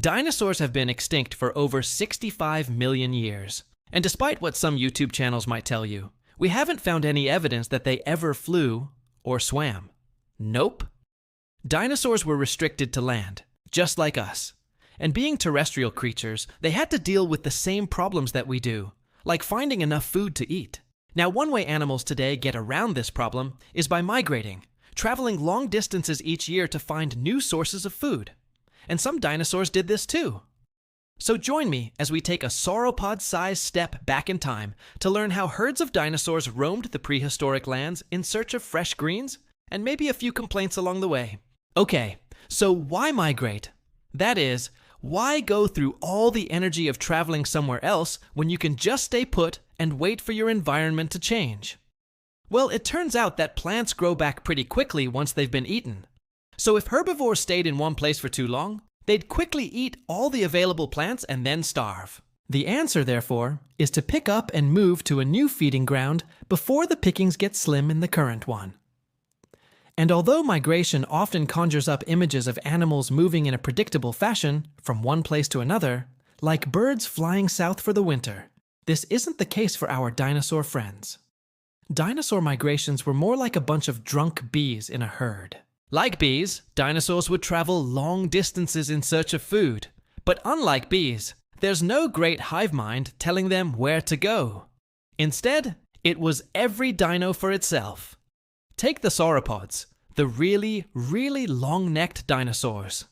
Dinosaurs have been extinct for over 65 million years. And despite what some YouTube channels might tell you, we haven't found any evidence that they ever flew or swam. Nope. Dinosaurs were restricted to land, just like us. And being terrestrial creatures, they had to deal with the same problems that we do, like finding enough food to eat. Now, one way animals today get around this problem is by migrating, traveling long distances each year to find new sources of food. And some dinosaurs did this too. So join me as we take a sauropod-sized step back in time to learn how herds of dinosaurs roamed the prehistoric lands in search of fresh greens, and maybe a few complaints along the way. Okay, so why migrate? That is, why go through all the energy of traveling somewhere else when you can just stay put and wait for your environment to change? Well, it turns out that plants grow back pretty quickly once they've been eaten. So if herbivores stayed in one place for too long, they'd quickly eat all the available plants and then starve. The answer, therefore, is to pick up and move to a new feeding ground before the pickings get slim in the current one. And although migration often conjures up images of animals moving in a predictable fashion from one place to another, like birds flying south for the winter, this isn't the case for our dinosaur friends. Dinosaur migrations were more like a bunch of drunk bees in a herd. Like bees, dinosaurs would travel long distances in search of food. But unlike bees, there's no great hive mind telling them where to go. Instead, it was every dino for itself. Take the sauropods, the really long-necked dinosaurs.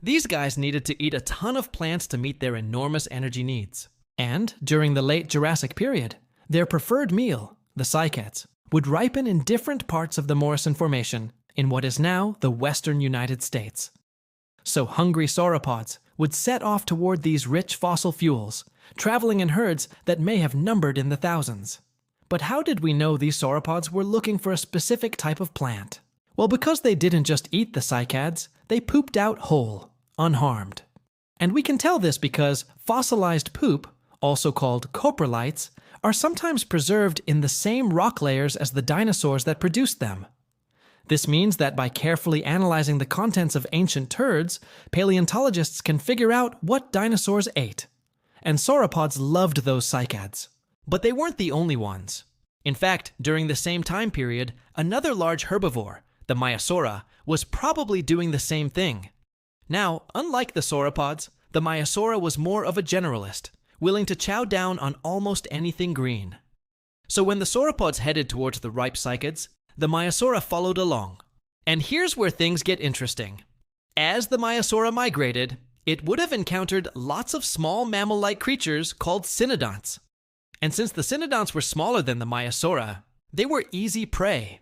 These guys needed to eat a ton of plants to meet their enormous energy needs. And during the late Jurassic period, their preferred meal, the cycads, would ripen in different parts of the Morrison Formation in what is now the western United States. So hungry sauropods would set off toward these rich fossil fuels, traveling in herds that may have numbered in the thousands. But how did we know these sauropods were looking for a specific type of plant? Well, because they didn't just eat the cycads, they pooped out whole, unharmed. And we can tell this because fossilized poop, also called coprolites, are sometimes preserved in the same rock layers as the dinosaurs that produced them. This means that by carefully analyzing the contents of ancient turds, paleontologists can figure out what dinosaurs ate. And sauropods loved those cycads. But they weren't the only ones. In fact, during the same time period, another large herbivore, the Maiasaura, was probably doing the same thing. Now, unlike the sauropods, the Maiasaura was more of a generalist, willing to chow down on almost anything green. So when the sauropods headed towards the ripe cycads, the Maiasaura followed along. And here's where things get interesting. As the Maiasaura migrated, it would have encountered lots of small mammal-like creatures called cynodonts. And since the cynodonts were smaller than the Maiasaura, they were easy prey.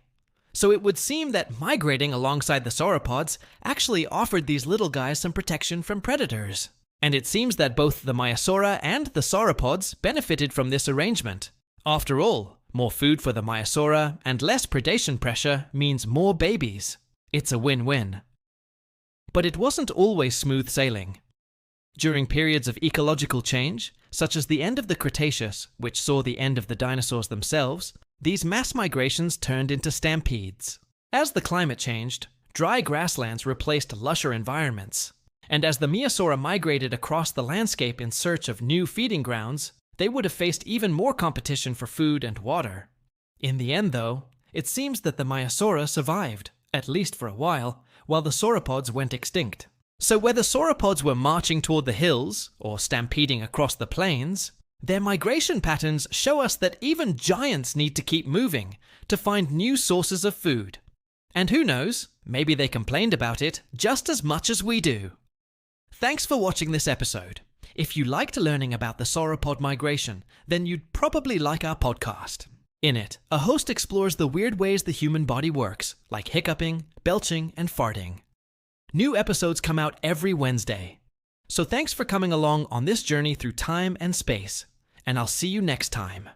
So it would seem that migrating alongside the sauropods actually offered these little guys some protection from predators. And it seems that both the Maiasaura and the sauropods benefited from this arrangement. After all, more food for the Maiasaura and less predation pressure means more babies. It's a win-win. But it wasn't always smooth sailing. During periods of ecological change, such as the end of the Cretaceous, which saw the end of the dinosaurs themselves, these mass migrations turned into stampedes. As the climate changed, dry grasslands replaced lusher environments. And as the Maiasaura migrated across the landscape in search of new feeding grounds, they would have faced even more competition for food and water. In the end, though, it seems that the Maiasaura survived, at least for a while the sauropods went extinct. So whether sauropods were marching toward the hills or stampeding across the plains, their migration patterns show us that even giants need to keep moving to find new sources of food. And who knows, maybe they complained about it just as much as we do. Thanks for watching this episode. If you liked learning about the sauropod migration, then you'd probably like our podcast. In it, a host explores the weird ways the human body works, like hiccuping, belching, and farting. New episodes come out every Wednesday. So thanks for coming along on this journey through time and space, and I'll see you next time.